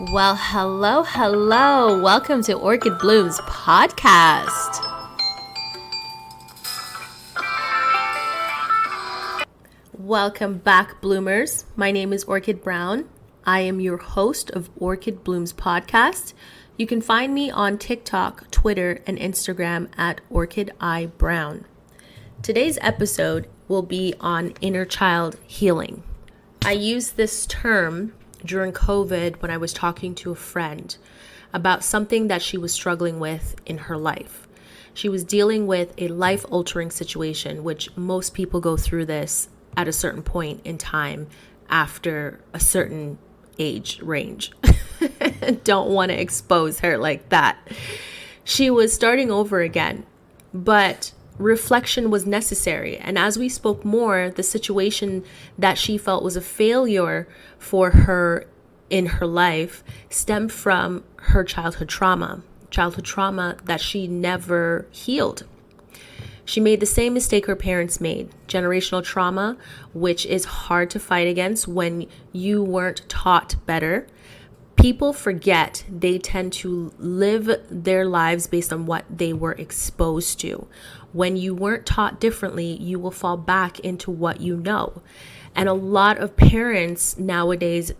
Well, hello. Welcome to Orchid Blooms Podcast. Welcome back, bloomers. My name is Orchid Brown. I am your host of Orchid Blooms Podcast. You can find me on TikTok, Twitter, and Instagram at Orchid Eye Brown. Today's episode will be on inner child healing. I use this term during COVID when I was talking to a friend about something that she was struggling with in her life. She was dealing with a life-altering situation, which most people go through this at a certain point in time after a certain age range. Don't want to expose her like that. She was starting over again, but reflection was necessary. And as we spoke more, the situation that she felt was a failure for her in her life stemmed from her childhood trauma that she never healed. She made the same mistake her parents made, generational trauma, which is hard to fight against when you weren't taught better. People forget they tend to live their lives based on what they were exposed to. When you weren't taught differently, you will fall back into what you know. And a lot of parents nowadays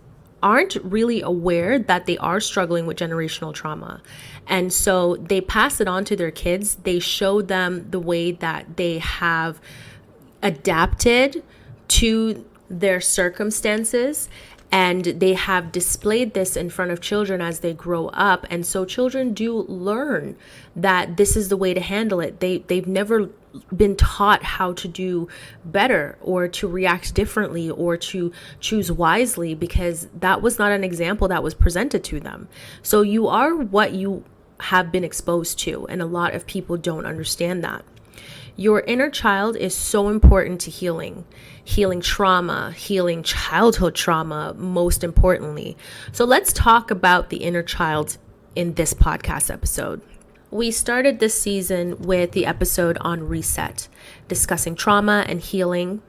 aren't really aware that they are struggling with generational trauma. And so they pass it on to their kids. They show them the way that they have adapted to their circumstances, and they have displayed this in front of children as they grow up. And so children do learn that this is the way to handle it. They've never been taught how to do better or to react differently or to choose wisely, because that was not an example that was presented to them. So you are what you have been exposed to, and a lot of people don't understand that. Your inner child is so important to healing trauma, healing childhood trauma, most importantly. So let's talk about the inner child in this podcast episode. We started this season with the episode on reset, discussing trauma and healing.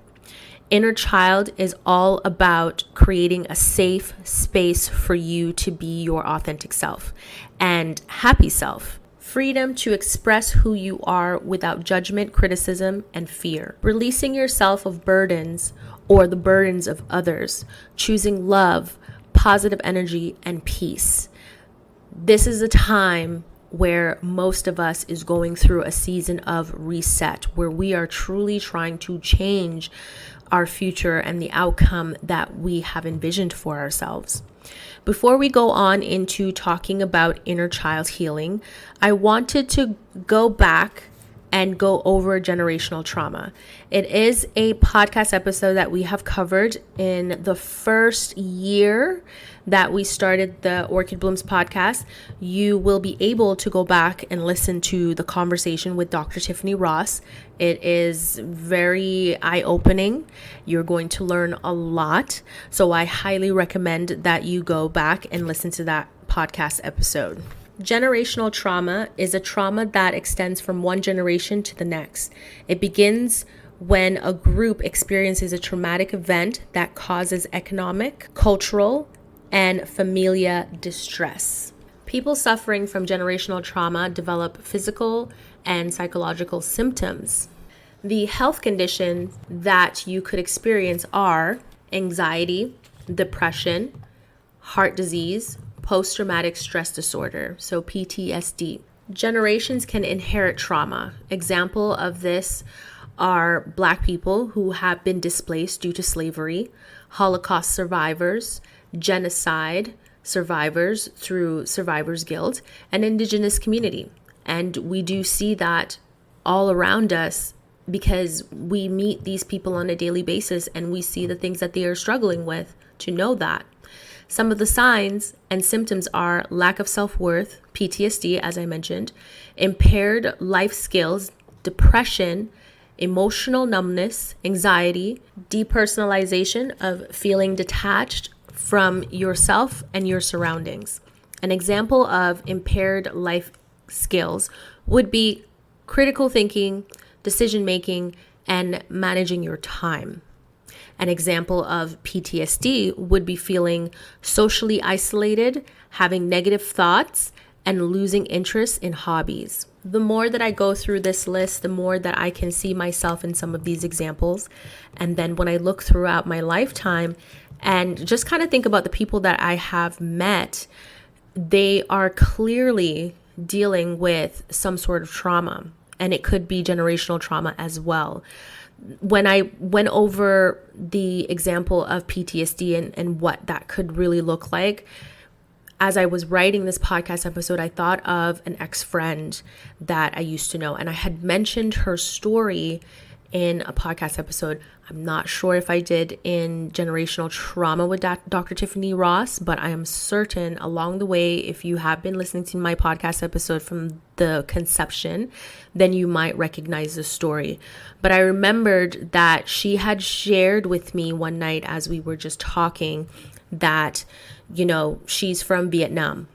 Inner child is all about creating a safe space for you to be your authentic self and happy self. Freedom to express who you are without judgment, criticism, and fear. Releasing yourself of burdens or the burdens of others. Choosing love, positive energy, and peace. This is a time where most of us is going through a season of reset, where we are truly trying to change our future and the outcome that we have envisioned for ourselves. Before we go on into talking about inner child healing, I wanted to go back and go over generational trauma. It is a podcast episode that we have covered in the first year that we started the Orchid Blooms podcast. You will be able to go back and listen to the conversation with Dr. Tiffany Ross. It is very eye-opening. You're going to learn a lot. So I highly recommend that you go back and listen to that podcast episode. Generational trauma is a trauma that extends from one generation to the next. It begins when a group experiences a traumatic event that causes economic, cultural, and familial distress. People suffering from generational trauma develop physical and psychological symptoms. The health conditions that you could experience are anxiety, depression, heart disease, post-traumatic stress disorder, so PTSD. Generations can inherit trauma. Example of this are Black people who have been displaced due to slavery, Holocaust survivors, genocide survivors through survivor's guilt, and Indigenous community. And we do see that all around us because we meet these people on a daily basis and we see the things that they are struggling with to know that. Some of the signs and symptoms are lack of self-worth, PTSD, as I mentioned, impaired life skills, depression, emotional numbness, anxiety, depersonalization of feeling detached from yourself and your surroundings. An example of impaired life skills would be critical thinking, decision making, and managing your time. An example of PTSD would be feeling socially isolated, having negative thoughts, and losing interest in hobbies. The more that I go through this list, the more that I can see myself in some of these examples. And then when I look throughout my lifetime and just kind of think about the people that I have met, they are clearly dealing with some sort of trauma, and it could be generational trauma as well. When I went over the example of PTSD and what that could really look like, as I was writing this podcast episode, I thought of an ex-friend that I used to know, and I had mentioned her story in a podcast episode. I'm not sure if I did in generational trauma with Dr. Tiffany Ross, but I am certain along the way, if you have been listening to my podcast episode from the conception, then you might recognize the story. But I remembered that she had shared with me one night as we were just talking that, she's from Vietnam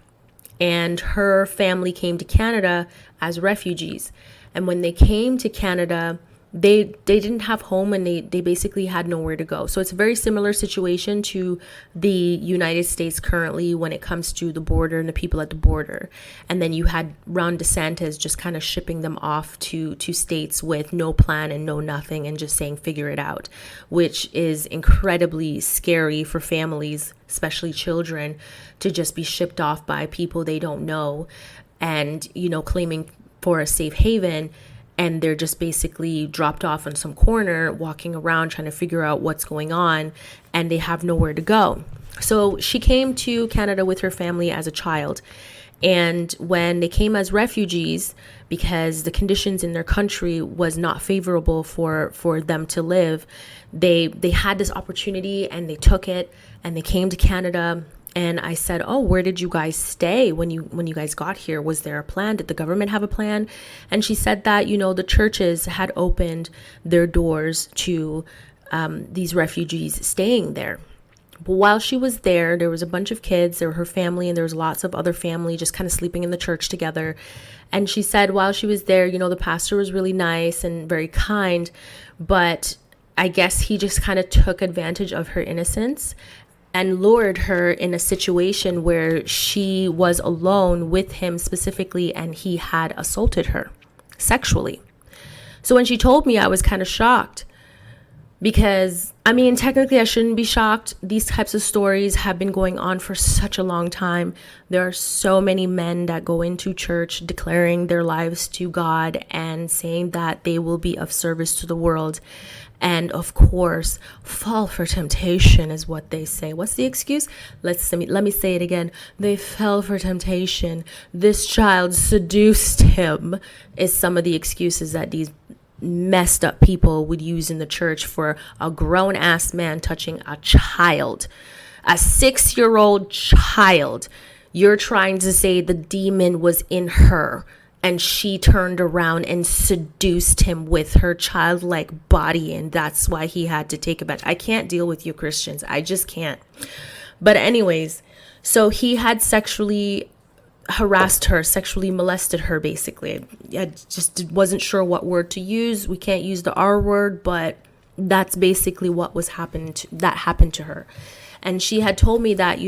and her family came to Canada as refugees. And when they came to Canada, they didn't have home, and they basically had nowhere to go. So it's a very similar situation to the United States currently when it comes to the border and the people at the border. And then you had Ron DeSantis just kind of shipping them off to states with no plan and no nothing and just saying, figure it out, which is incredibly scary for families, especially children, to just be shipped off by people they don't know and, claiming for a safe haven. And they're just basically dropped off on some corner, walking around trying to figure out what's going on, and they have nowhere to go. So she came to Canada with her family as a child. And when they came as refugees, because the conditions in their country was not favorable for them to live, they had this opportunity and they took it and they came to Canada. And I said, oh, where did you guys stay when you guys got here? Was there a plan? Did the government have a plan? And she said that, the churches had opened their doors to these refugees staying there. But while she was there was a bunch of kids, there were her family, and there was lots of other family just kind of sleeping in the church together. And she said while she was there, the pastor was really nice and very kind, but I guess he just kind of took advantage of her innocence and lured her in a situation where she was alone with him specifically, and he had assaulted her sexually. So when she told me, I was kind of shocked because, technically I shouldn't be shocked. These types of stories have been going on for such a long time. There are so many men that go into church declaring their lives to God and saying that they will be of service to the world. And of course, fall for temptation is what they say. What's the excuse? Let me say it again. They fell for temptation. This child seduced him is some of the excuses that these messed up people would use in the church for a grown ass man touching a child, a 6-year-old child. You're trying to say the demon was in her, and she turned around and seduced him with her childlike body, and that's why he had to take a bath. I can't deal with you Christians. I just can't. But anyways, so he had sexually harassed her, sexually molested her, basically. I just wasn't sure what word to use. We can't use the R word, but that's basically what happened to her. And she had told me that,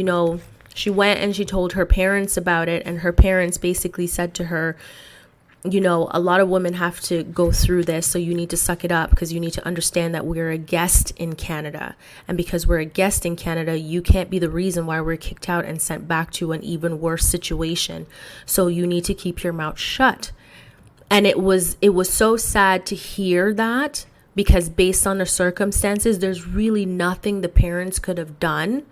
she went and she told her parents about it, and her parents basically said to her, a lot of women have to go through this, so you need to suck it up because you need to understand that we're a guest in Canada. And because we're a guest in Canada, you can't be the reason why we're kicked out and sent back to an even worse situation. So you need to keep your mouth shut. And it was so sad to hear that, because based on the circumstances, there's really nothing the parents could have done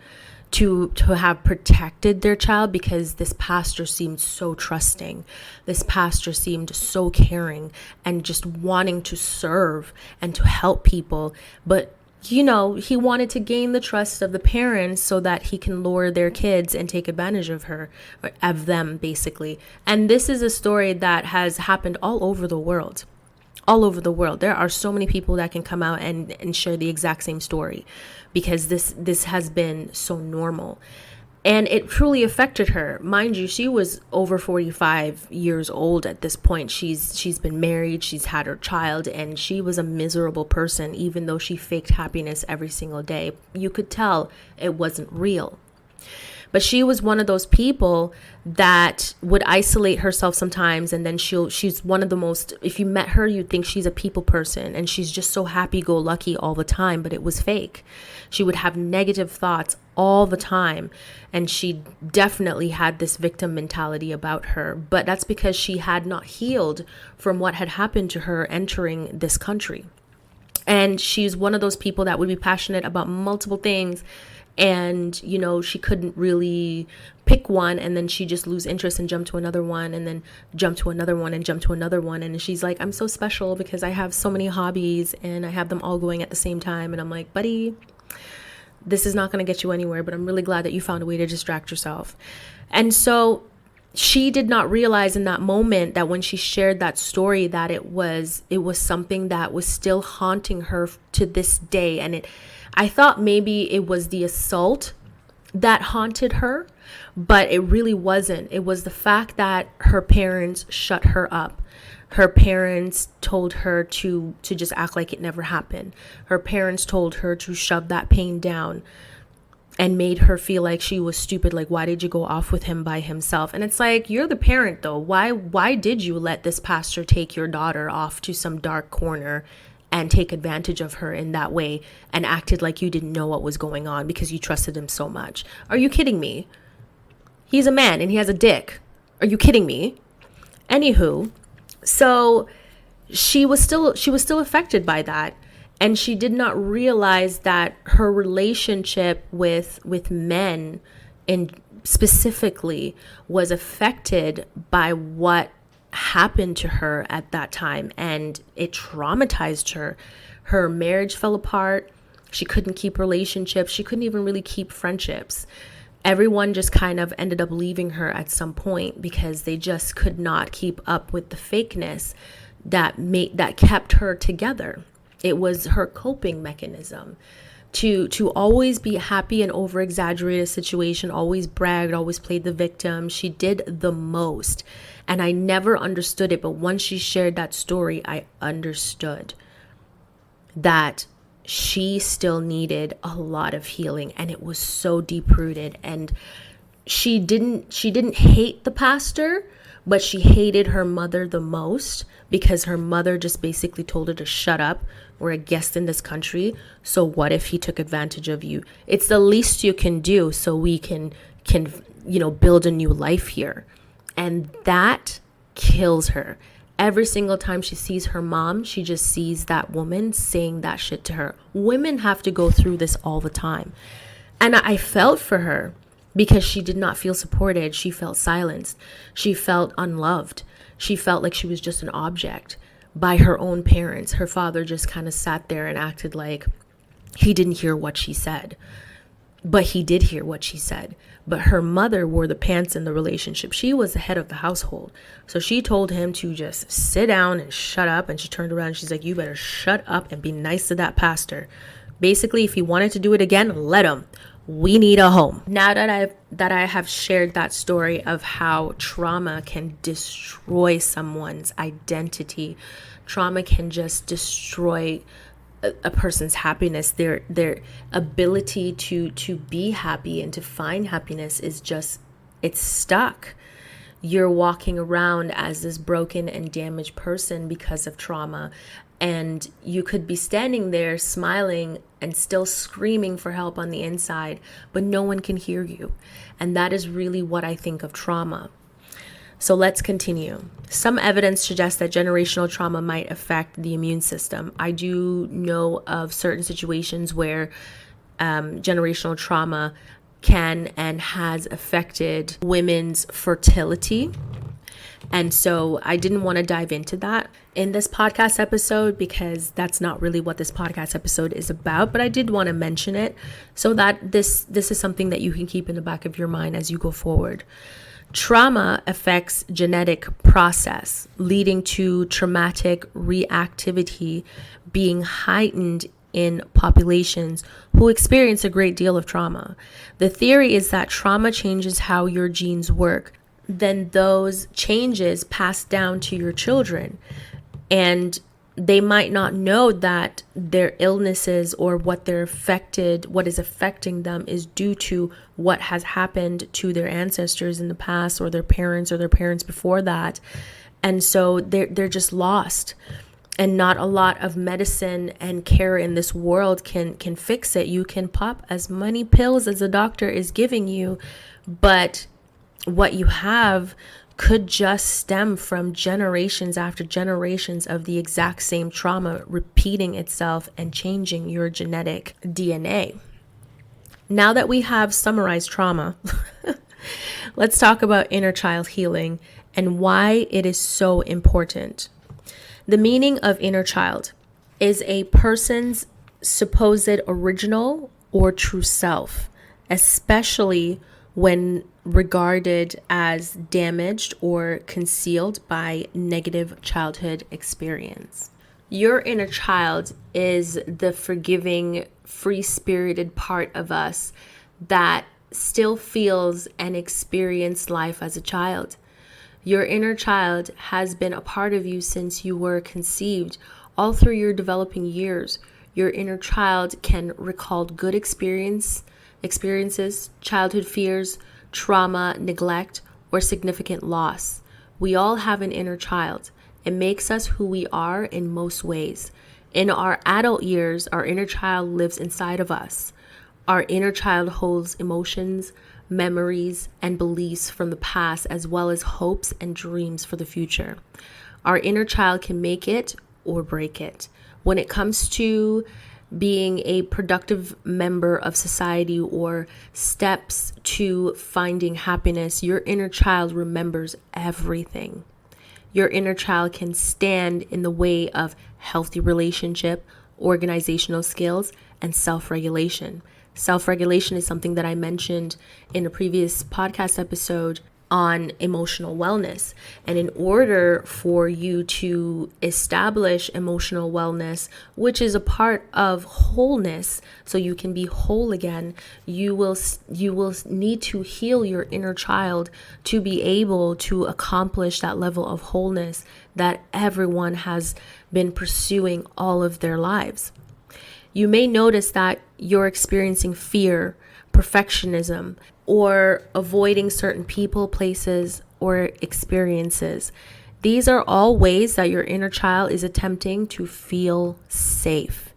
to have protected their child, because this pastor seemed so trusting. This pastor seemed so caring and just wanting to serve and to help people. But, he wanted to gain the trust of the parents so that he can lure their kids and take advantage of them, basically. And this is a story that has happened all over the world. All over the world. There are so many people that can come out and share the exact same story, because this has been so normal. And it truly affected her. Mind you, she was over 45 years old at this point. She's been married, she's had her child, and she was a miserable person, even though she faked happiness every single day. You could tell it wasn't real. But she was one of those people that would isolate herself sometimes. And then she's one of the most, if you met her, you'd think she's a people person. And she's just so happy-go-lucky all the time, but it was fake. She would have negative thoughts all the time. And she definitely had this victim mentality about her. But that's because she had not healed from what had happened to her entering this country. And she's one of those people that would be passionate about multiple things. And, you know, she couldn't really pick one, and then she just lose interest and jump to another one, and then jump to another one and jump to another one. And she's like, I'm so special because I have so many hobbies and I have them all going at the same time. And I'm like, buddy, this is not going to get you anywhere, but I'm really glad that you found a way to distract yourself. And so she did not realize in that moment that when she shared that story that it was something that was still haunting her to this day. And I thought maybe it was the assault that haunted her, but it really wasn't. It was the fact that her parents shut her up. Her parents told her to just act like it never happened. Her parents told her to shove that pain down and made her feel like she was stupid. Like, why did you go off with him by himself? And it's like, you're the parent though. Why did you let this pastor take your daughter off to some dark corner and take advantage of her in that way and acted like you didn't know what was going on because you trusted him so much? Are you kidding me? He's a man and he has a dick. Are you kidding me? Anywho, so she was still affected by that. And she did not realize that her relationship with men in specifically was affected by what happened to her at that time, and it traumatized her. Her marriage fell apart. She couldn't keep relationships. She couldn't even really keep friendships. Everyone just kind of ended up leaving her at some point because they just could not keep up with the fakeness that kept her together. It was her coping mechanism to always be happy and over exaggerate a situation, always bragged, always played the victim. She did the most. And I never understood it. But once she shared that story, I understood that she still needed a lot of healing. And it was so deep rooted. And she didn't hate the pastor, but she hated her mother the most because her mother just basically told her to shut up. We're a guest in this country. So what if he took advantage of you? It's the least you can do so we can build a new life here. And that kills her. Every single time she sees her mom, she just sees that woman saying that shit to her. Women have to go through this all the time. And I felt for her because she did not feel supported. She felt silenced. She felt unloved. She felt like she was just an object by her own parents. Her father just kind of sat there and acted like he didn't hear what she said. But he did hear what she said. But her mother wore the pants in the relationship. She was the head of the household. So she told him to just sit down and shut up. And she turned around and she's like, you better shut up and be nice to that pastor. Basically, if he wanted to do it again, let him. We need a home. Now that I have shared that story of how trauma can destroy someone's identity, trauma can just destroy a person's happiness, their ability to be happy and to find happiness is just, it's stuck. You're walking around as this broken and damaged person because of trauma. And you could be standing there smiling and still screaming for help on the inside, but no one can hear you. And that is really what I think of trauma. So let's continue. Some evidence suggests that generational trauma might affect the immune system. I do know of certain situations where generational trauma can and has affected women's fertility. And so I didn't want to dive into that in this podcast episode because that's not really what this podcast episode is about. But I did want to mention it so that this is something that you can keep in the back of your mind as you go forward. Trauma affects genetic process, leading to traumatic reactivity being heightened in populations who experience a great deal of trauma. The theory is that trauma changes how your genes work. Then those changes pass down to your children, and they might not know that their illnesses or what is affecting them is due to what has happened to their ancestors in the past, or their parents before that. And so they're just lost. And not a lot of medicine and care in this world can fix it. You can pop as many pills as a doctor is giving you, but what you have could just stem from generations after generations of the exact same trauma repeating itself and changing your genetic DNA. Now that we have summarized trauma, let's talk about inner child healing and why it is so important. The meaning of inner child is a person's supposed original or true self, especially when regarded as damaged or concealed by negative childhood experience. Your inner child is the forgiving, free-spirited part of us that still feels and experiences life as a child. Your inner child has been a part of you since you were conceived, all through your developing years. Your inner child can recall good experiences, childhood fears, trauma, neglect, or significant loss. We all have an inner child. It makes us who we are in most ways. In our adult years, our inner child lives inside of us. Our inner child holds emotions, memories, and beliefs from the past, as well as hopes and dreams for the future. Our inner child can make it or break it. When it comes to being a productive member of society or steps to finding happiness, your inner child remembers everything. Your inner child can stand in the way of healthy relationship, organizational skills, and self-regulation. Self-regulation is something that I mentioned in a previous podcast episode on emotional wellness. And in order for you to establish emotional wellness, which is a part of wholeness, so you can be whole again, you will need to heal your inner child to be able to accomplish that level of wholeness that everyone has been pursuing all of their lives. You may notice that you're experiencing fear, perfectionism, or avoiding certain people, places, or experiences. These are all ways that your inner child is attempting to feel safe.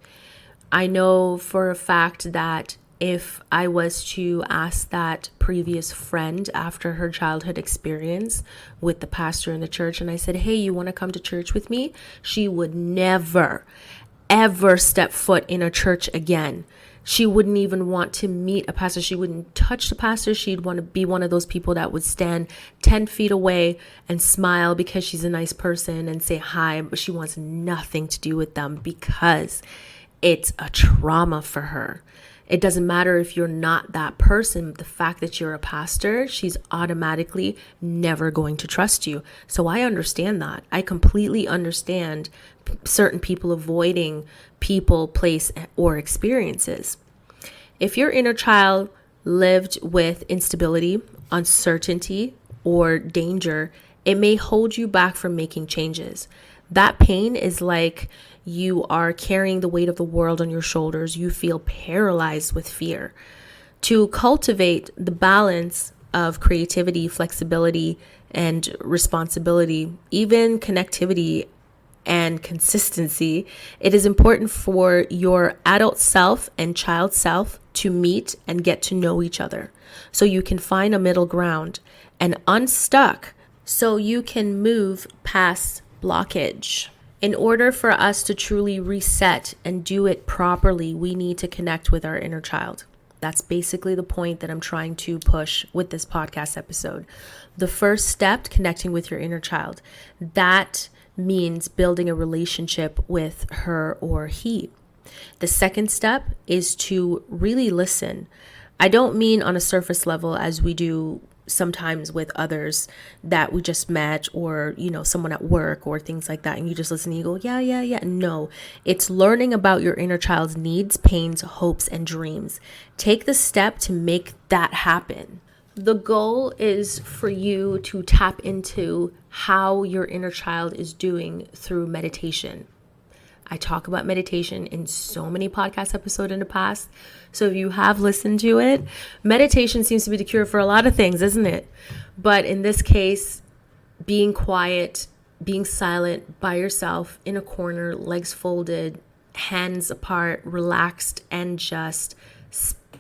I know for a fact that if I was to ask that previous friend after her childhood experience with the pastor in the church, and I said, hey, you want to come to church with me? She would never, ever step foot in a church again. She wouldn't even want to meet a pastor. She wouldn't touch the pastor. She'd want to be one of those people that would stand 10 feet away and smile because she's a nice person and say hi, but she wants nothing to do with them because it's a trauma for her. It doesn't matter if you're not that person. The fact that you're a pastor, she's automatically never going to trust you. So I understand that. I completely understand certain people avoiding people, place, or experiences. If your inner child lived with instability, uncertainty, or danger, it may hold you back from making changes. That pain is like you are carrying the weight of the world on your shoulders. You feel paralyzed with fear. To cultivate the balance of creativity, flexibility, and responsibility, even connectivity and consistency, it is important for your adult self and child self to meet and get to know each other so you can find a middle ground and unstuck so you can move past blockage. In order for us to truly reset and do it properly, we need to connect with our inner child. That's basically the point that I'm trying to push with this podcast episode. The first step, connecting with your inner child, that means building a relationship with her or he. The second step is to really listen. I don't mean on a surface level as we do sometimes with others that we just met, or, someone at work or things like that. And you just listen and you go, yeah, yeah, yeah. No, it's learning about your inner child's needs, pains, hopes, and dreams. Take the step to make that happen. The goal is for you to tap into how your inner child is doing through meditation. I talk about meditation in so many podcast episodes in the past. So if you have listened to it, meditation seems to be the cure for a lot of things, isn't it? But in this case, being quiet, being silent by yourself in a corner, legs folded, hands apart, relaxed, and just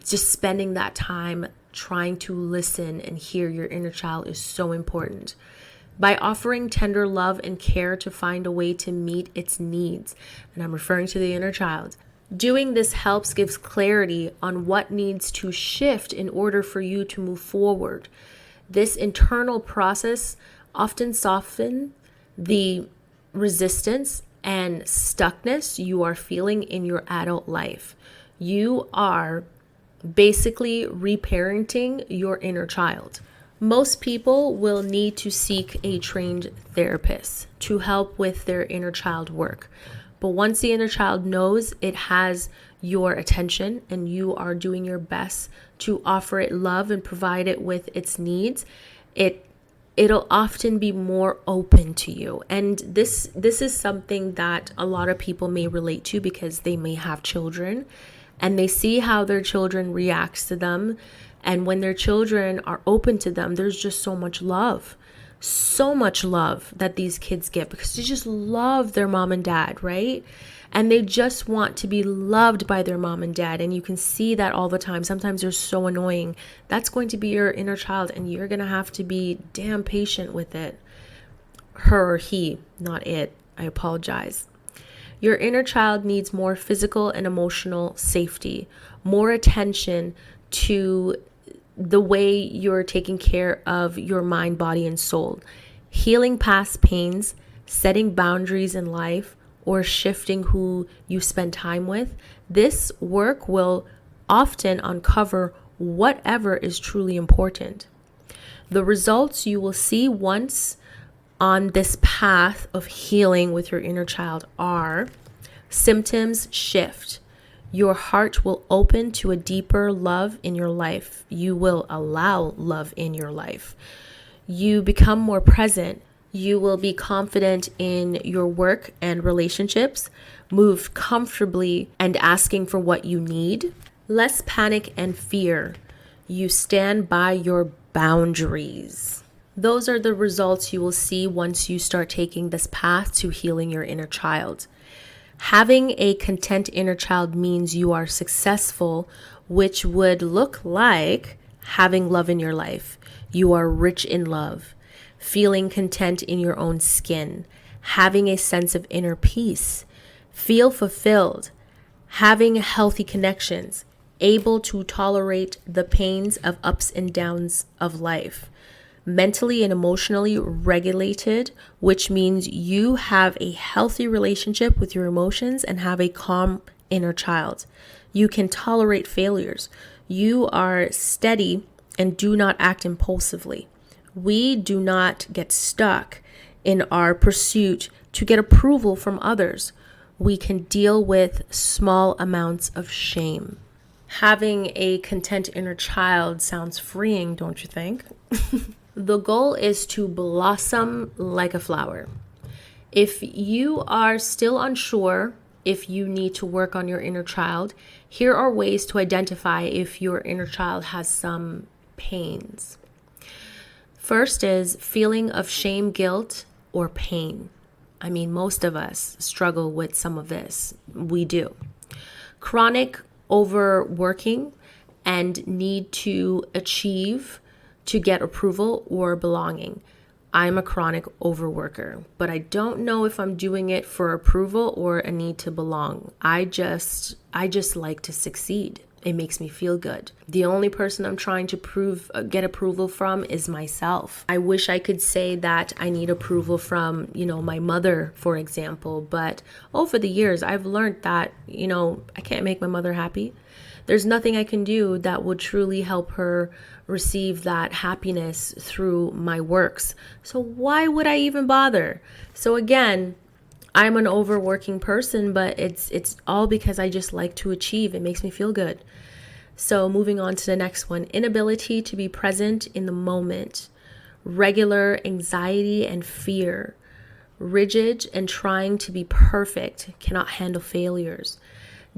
spending that time trying to listen and hear your inner child is so important. By offering tender love and care to find a way to meet its needs, and I'm referring to the inner child. Doing this gives clarity on what needs to shift in order for you to move forward. This internal process often softens the resistance and stuckness you are feeling in your adult life. You are basically reparenting your inner child. Most people will need to seek a trained therapist to help with their inner child work. But once the inner child knows it has your attention and you are doing your best to offer it love and provide it with its needs, it'll often be more open to you. And this is something that a lot of people may relate to because they may have children and they see how their children reacts to them. And when their children are open to them, there's just so much love that these kids get because they just love their mom and dad, right? And they just want to be loved by their mom and dad. And you can see that all the time. Sometimes they're so annoying. That's going to be your inner child, and you're going to have to be damn patient with it. Her or he, not it. I apologize. Your inner child needs more physical and emotional safety, more attention to the way you're taking care of your mind, body, and soul, healing past pains, setting boundaries in life, or shifting who you spend time with. This work will often uncover whatever is truly important. The results you will see once on this path of healing with your inner child are symptoms shift. Your heart will open to a deeper love in your life. You will allow love in your life. You become more present. You will be confident in your work and relationships, move comfortably and asking for what you need, less panic and fear. You stand by your boundaries. Those are the results you will see once you start taking this path to healing your inner child. Having a content inner child means you are successful, which would look like having love in your life. You are rich in love, feeling content in your own skin, having a sense of inner peace, feel fulfilled, having healthy connections, able to tolerate the pains of ups and downs of life, mentally and emotionally regulated, which means you have a healthy relationship with your emotions and have a calm inner child. You can tolerate failures. You are steady and do not act impulsively. We do not get stuck in our pursuit to get approval from others. We can deal with small amounts of shame. Having a content inner child sounds freeing, don't you think? The goal is to blossom like a flower. If you are still unsure if you need to work on your inner child, here are ways to identify if your inner child has some pains. First is feeling of shame, guilt, or pain. I mean, most of us struggle with some of this. We do. Chronic overworking and need to achieve to get approval or belonging. I'm a chronic overworker, but I don't know if I'm doing it for approval or a need to belong. I just like to succeed. It makes me feel good. The only person I'm trying to get approval from is myself. I wish I could say that I need approval from, my mother, for example. But over the years, I've learned that, I can't make my mother happy. There's nothing I can do that would truly help her receive that happiness through my works. So why would I even bother? So again, I'm an overworking person, but it's all because I just like to achieve. It makes me feel good. So moving on to the next one, inability to be present in the moment, regular anxiety and fear, rigid and trying to be perfect, cannot handle failures,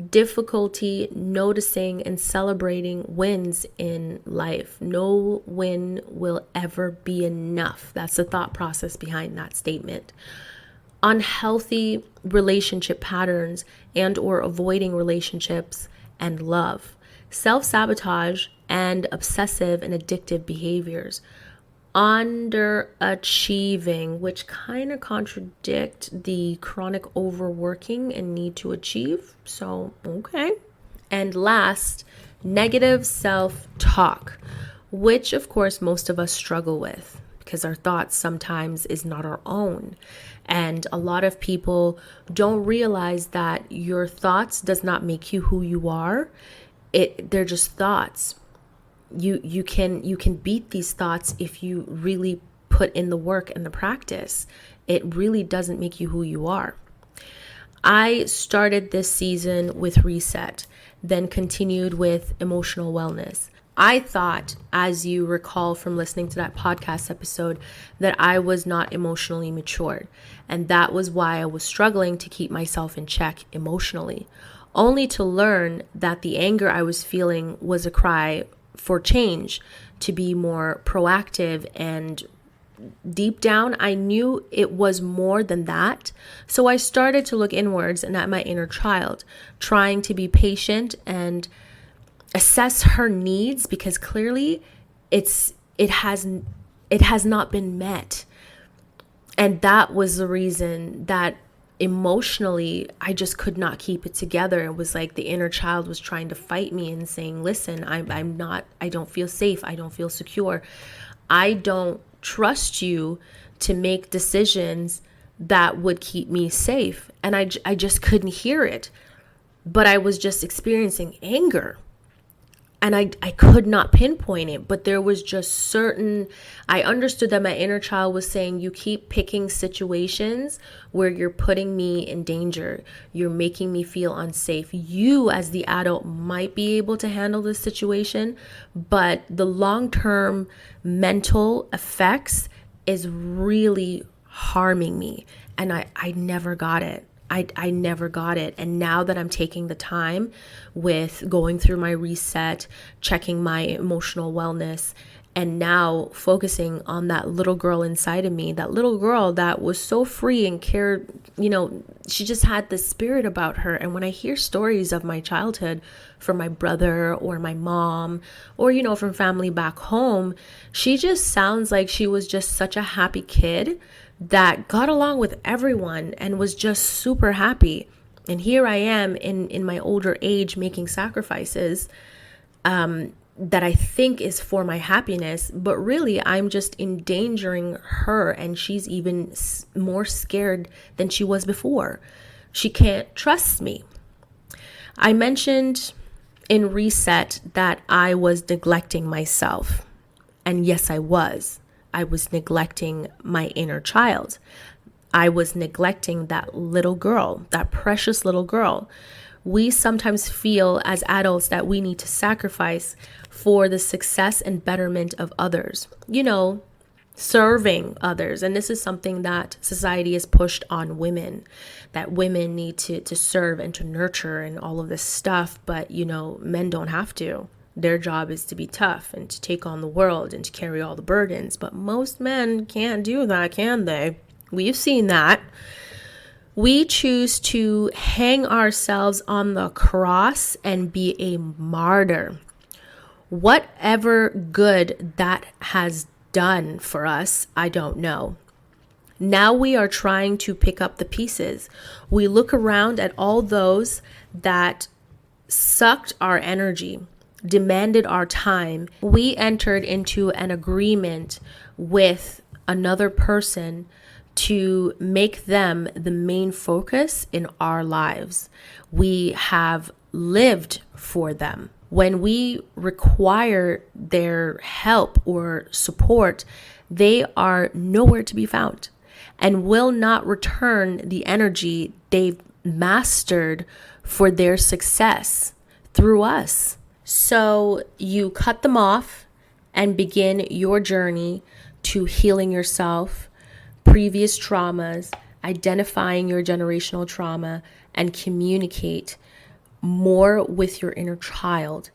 difficulty noticing and celebrating wins in life. No win will ever be enough. That's the thought process behind that statement. Unhealthy relationship patterns and or avoiding relationships and love. Self-sabotage and obsessive and addictive behaviors. Underachieving, which kind of contradict the chronic overworking and need to achieve. So, okay. And last, negative self-talk, which of course most of us struggle with because our thoughts sometimes is not our own. And a lot of people don't realize that your thoughts does not make you who you are. They're just thoughts. You can beat these thoughts if you really put in the work and the practice. It really doesn't make you who you are. I started this season with reset, then continued with emotional wellness. I thought, as you recall from listening to that podcast episode, that I was not emotionally matured. And that was why I was struggling to keep myself in check emotionally, only to learn that the anger I was feeling was a cry for change, to be more proactive, and deep down I knew it was more than that. So I started to look inwards and at my inner child, trying to be patient and assess her needs, because clearly it has not been met. And that was the reason that emotionally I just could not keep it together. It was like the inner child was trying to fight me and saying, listen, I don't feel safe. I don't feel secure. I don't trust you to make decisions that would keep me safe. And I just couldn't hear it. But I was just experiencing anger. And I could not pinpoint it, but there was just I understood that my inner child was saying, you keep picking situations where you're putting me in danger. You're making me feel unsafe. You as the adult might be able to handle this situation, but the long-term mental effects is really harming me. And I never got it. I never got it. And now that I'm taking the time with going through my reset, checking my emotional wellness, and now focusing on that little girl inside of me, that little girl that was so free and cared, she just had the spirit about her. And when I hear stories of my childhood from my brother or my mom or, from family back home, she just sounds like she was just such a happy kid that got along with everyone and was just super happy. And here I am in my older age making sacrifices that I think is for my happiness, but really I'm just endangering her, and she's even more scared than she was before. She can't trust me. I mentioned in Reset that I was neglecting myself. And yes, I was. I was neglecting my inner child. I was neglecting that little girl, that precious little girl. We sometimes feel as adults that we need to sacrifice for the success and betterment of others, serving others. And this is something that society has pushed on women, that women need to serve and to nurture and all of this stuff. But, men don't have to. Their job is to be tough and to take on the world and to carry all the burdens. But most men can't do that, can they? We've seen that. We choose to hang ourselves on the cross and be a martyr. Whatever good that has done for us, I don't know. Now we are trying to pick up the pieces. We look around at all those that sucked our energy, demanded our time. We entered into an agreement with another person to make them the main focus in our lives. We have lived for them. When we require their help or support, they are nowhere to be found and will not return the energy they've mastered for their success through us. So you cut them off and begin your journey to healing yourself, previous traumas, identifying your generational trauma, and communicate more with your inner child.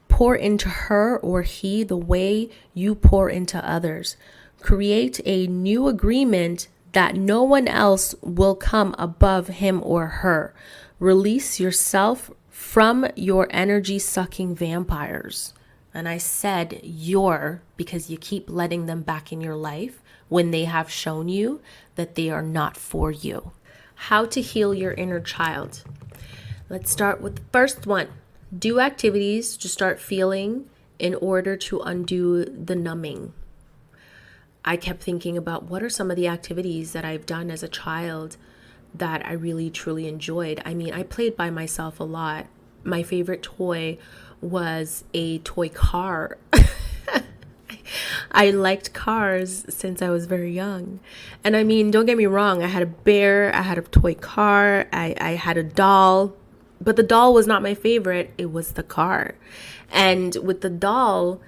Pour into her or he the way you pour into others. Create a new agreement that no one else will come above him or her. Release yourself from your energy sucking vampires. And I said your because you keep letting them back in your life when they have shown you that they are not for you. How to heal your inner child. Let's start with the first one. Do activities to start feeling in order to undo the numbing. I kept thinking about what are some of the activities that I've done as a child that I really truly enjoyed. I mean, I played by myself a lot. My favorite toy was a toy car. I liked cars since I was very young. And I mean, don't get me wrong, I had a bear, I had a toy car, I had a doll. But the doll was not my favorite, it was the car. And with the doll,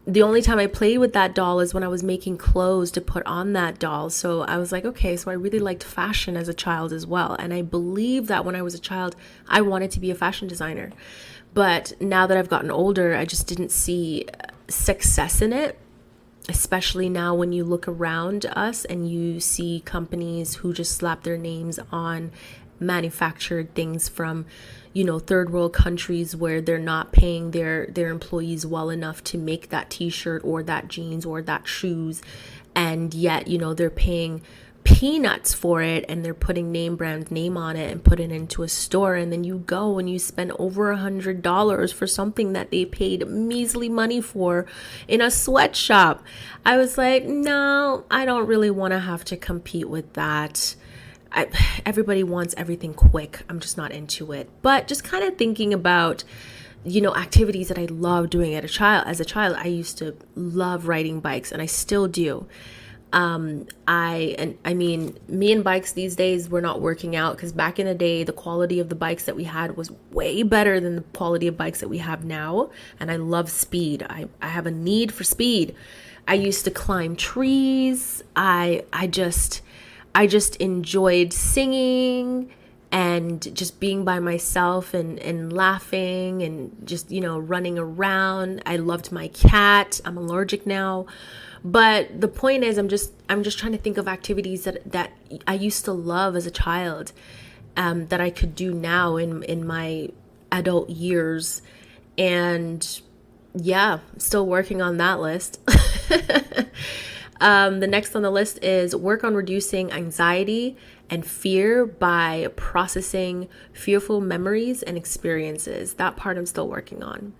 the only time I played with that doll is when I was making clothes to put on that doll. So I was like, okay, so I really liked fashion as a child as well. And I believe that when I was a child, I wanted to be a fashion designer. But now that I've gotten older, I just didn't see success in it. Especially now when you look around us and you see companies who just slap their names on manufactured things from, third world countries where they're not paying their employees well enough to make that t-shirt or that jeans or that shoes. And yet, they're paying peanuts for it and they're putting name brand name on it and put it into a store. And then you go and you spend over $100 for something that they paid measly money for in a sweatshop. I was like, no, I don't really want to have to compete with that. Everybody wants everything quick. I'm just not into it. But just kind of thinking about, activities that I love doing as a child, I used to love riding bikes and I still do. Me and bikes these days, we're not working out because back in the day, the quality of the bikes that we had was way better than the quality of bikes that we have now. And I love speed. I have a need for speed. I used to climb trees. I just enjoyed singing and just being by myself and laughing and just, running around. I loved my cat. I'm allergic now. But the point is, I'm just trying to think of activities that I used to love as a child, that I could do now in my adult years. And yeah, still working on that list. The next on the list is work on reducing anxiety and fear by processing fearful memories and experiences. That part I'm still working on.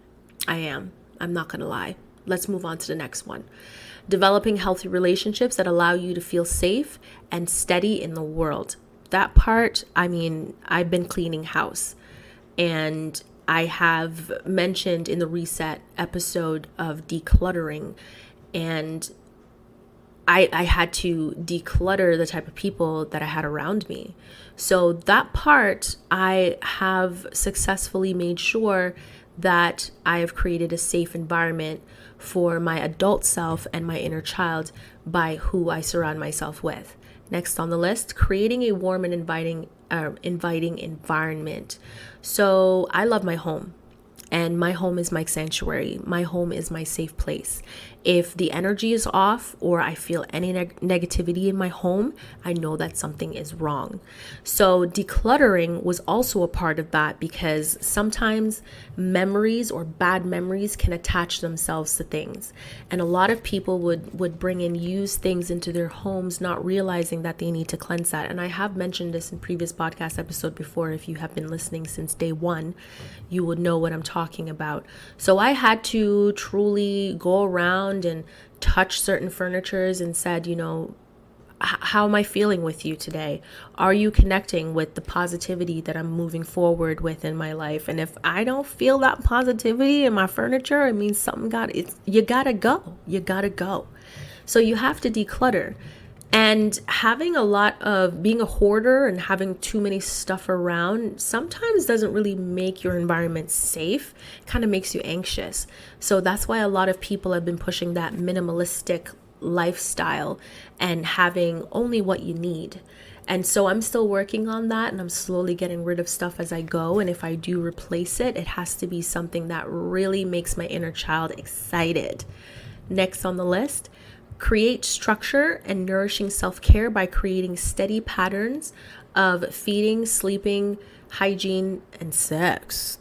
I'm not going to lie. Let's move on to the next one. Developing healthy relationships that allow you to feel safe and steady in the world. That part, I've been cleaning house and I have mentioned in the reset episode of decluttering, and I had to declutter the type of people that I had around me. So that part, I have successfully made sure that I have created a safe environment for my adult self and my inner child by who I surround myself with. Next on the list, creating a warm and inviting environment. So I love my home. And my home is my sanctuary. My home is my safe place. If the energy is off or I feel any negativity in my home, I know that something is wrong. So decluttering was also a part of that, because sometimes memories or bad memories can attach themselves to things. And a lot of people would bring in used things into their homes, not realizing that they need to cleanse that. And I have mentioned this in previous podcast episode before. If you have been listening since day one, you would know what I'm talking about. So I had to truly go around and touch certain furnitures and said, how am I feeling with you today? Are you connecting with the positivity that I'm moving forward with in my life? And if I don't feel that positivity in my furniture, it means you gotta go. You gotta go. So you have to declutter. And having being a hoarder and having too many stuff around sometimes doesn't really make your environment safe. It kind of makes you anxious. So that's why a lot of people have been pushing that minimalistic lifestyle and having only what you need. And so I'm still working on that, and I'm slowly getting rid of stuff as I go. And if I do replace it, it has to be something that really makes my inner child excited. Next on the list, create structure and nourishing self-care by creating steady patterns of feeding, sleeping, hygiene, and sex.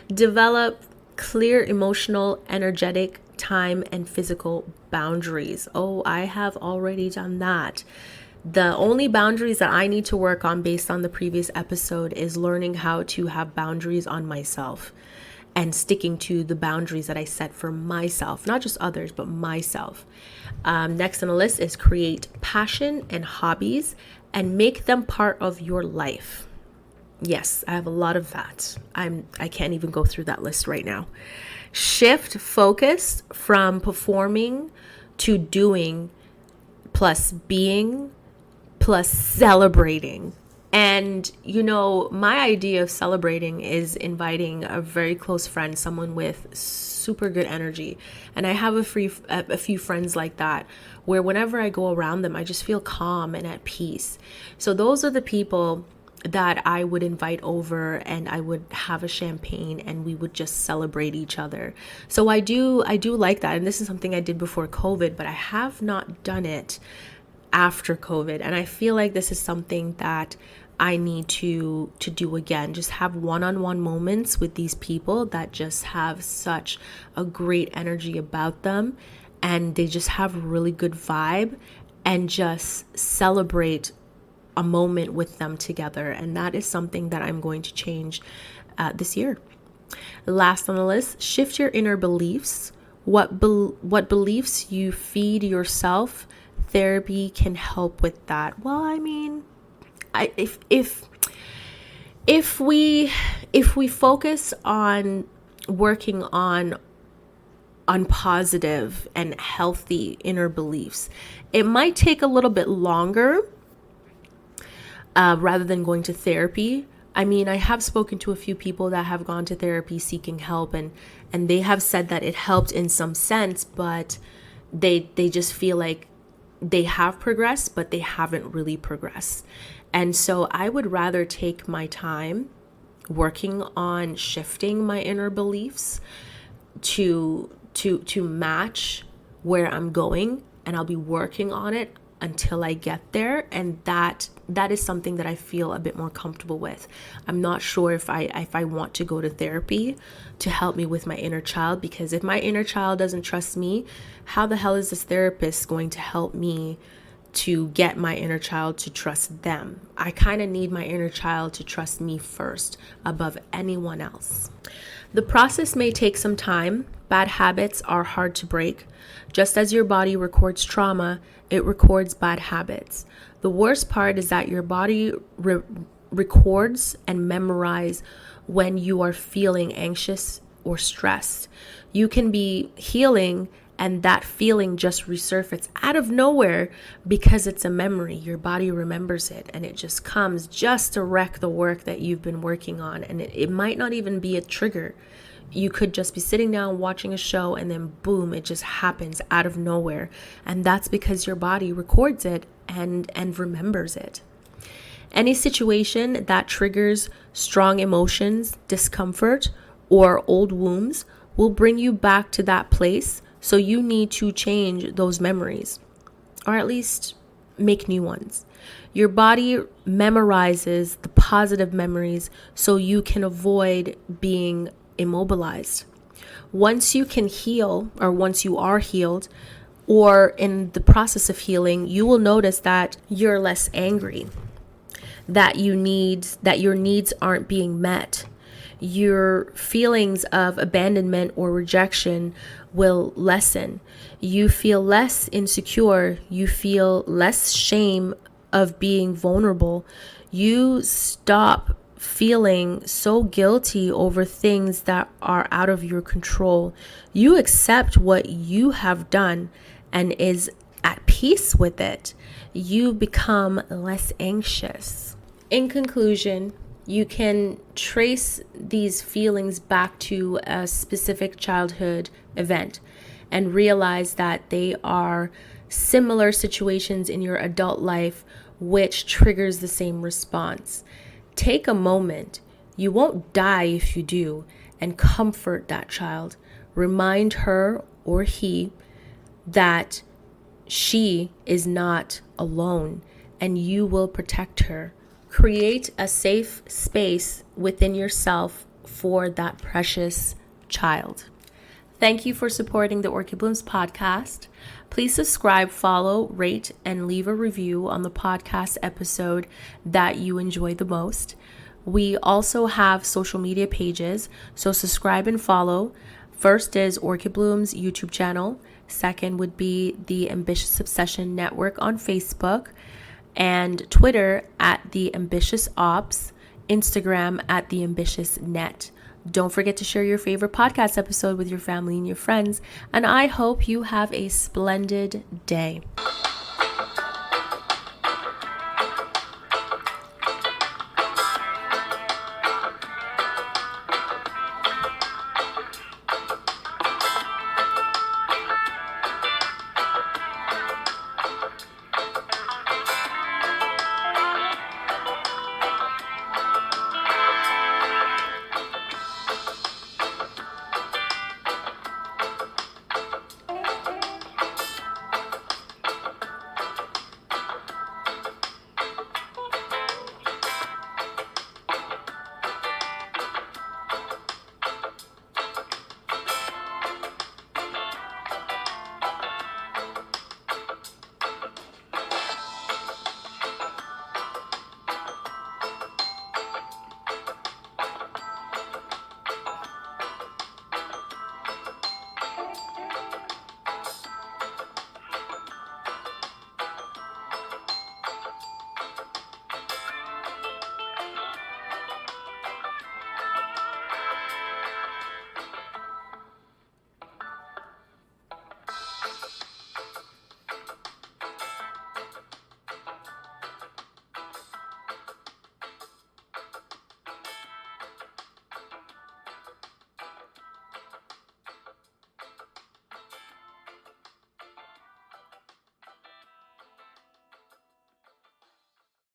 Develop clear emotional, energetic, time, and physical boundaries. Oh, I have already done that. The only boundaries that I need to work on based on the previous episode is learning how to have boundaries on myself and sticking to the boundaries that I set for myself, not just others, but myself. Next on the list is create passion and hobbies and make them part of your life. Yes, I have a lot of that. I can't even go through that list right now. Shift focus from performing to doing, plus being, plus celebrating. And, my idea of celebrating is inviting a very close friend, someone with super good energy. And I have a few friends like that, where whenever I go around them, I just feel calm and at peace. So those are the people that I would invite over, and I would have a champagne and we would just celebrate each other. So I do like that. And this is something I did before COVID, but I have not done it after COVID. And I feel like this is something that I need to do again. Just have one-on-one moments with these people that just have such a great energy about them, and they just have a really good vibe, and just celebrate a moment with them together. And that is something that I'm going to change this year. Last on the list, shift your inner beliefs. What beliefs you feed yourself. Therapy can help with that. Well, I mean, if we focus on working on positive and healthy inner beliefs, it might take a little bit longer rather than going to therapy. I mean, I have spoken to a few people that have gone to therapy seeking help, and they have said that it helped in some sense, but they just feel like they have progressed, but they haven't really progressed. And so I would rather take my time working on shifting my inner beliefs to match where I'm going, and I'll be working on it until I get there. And that is something that I feel a bit more comfortable with. I'm not sure if I want to go to therapy to help me with my inner child, because if my inner child doesn't trust me, how the hell is this therapist going to help me to get my inner child to trust them? I kind of need my inner child to trust me first above anyone else. The process may take some time. Bad habits are hard to break. Just as your body records trauma, it records bad habits. The worst part is that your body records and memorizes when you are feeling anxious or stressed. You can be healing and that feeling just resurfaces out of nowhere because it's a memory. Your body remembers it, and it just comes just to wreck the work that you've been working on. And it might not even be a trigger. You could just be sitting down watching a show, and then boom, it just happens out of nowhere. And that's because your body records it and remembers it. Any situation that triggers strong emotions, discomfort, or old wounds will bring you back to that place. So you need to change those memories, or at least make new ones. Your body memorizes the positive memories so you can avoid being immobilized. Once you can heal, or once you are healed, or in the process of healing, you will notice that you're less angry, that your needs aren't being met. Your feelings of abandonment or rejection will lessen. You feel less insecure. You feel less shame of being vulnerable. You stop feeling so guilty over things that are out of your control. You accept what you have done and is at peace with it. You become less anxious. In conclusion, you can trace these feelings back to a specific childhood event and realize that they are similar situations in your adult life which triggers the same response. Take a moment, you won't die if you do, and comfort that child. Remind her or he that she is not alone and you will protect her. Create a safe space within yourself for that precious child. Thank you for supporting the Orchid Blooms podcast. Please subscribe, follow, rate, and leave a review on the podcast episode that you enjoy the most. We also have social media pages, so subscribe and follow. First is Orchid Blooms YouTube channel. Second would be the Ambitious Obsession Network on Facebook, and Twitter at The Ambitious Ops, Instagram at The Ambitious Net. Don't forget to share your favorite podcast episode with your family and your friends, and I hope you have a splendid day.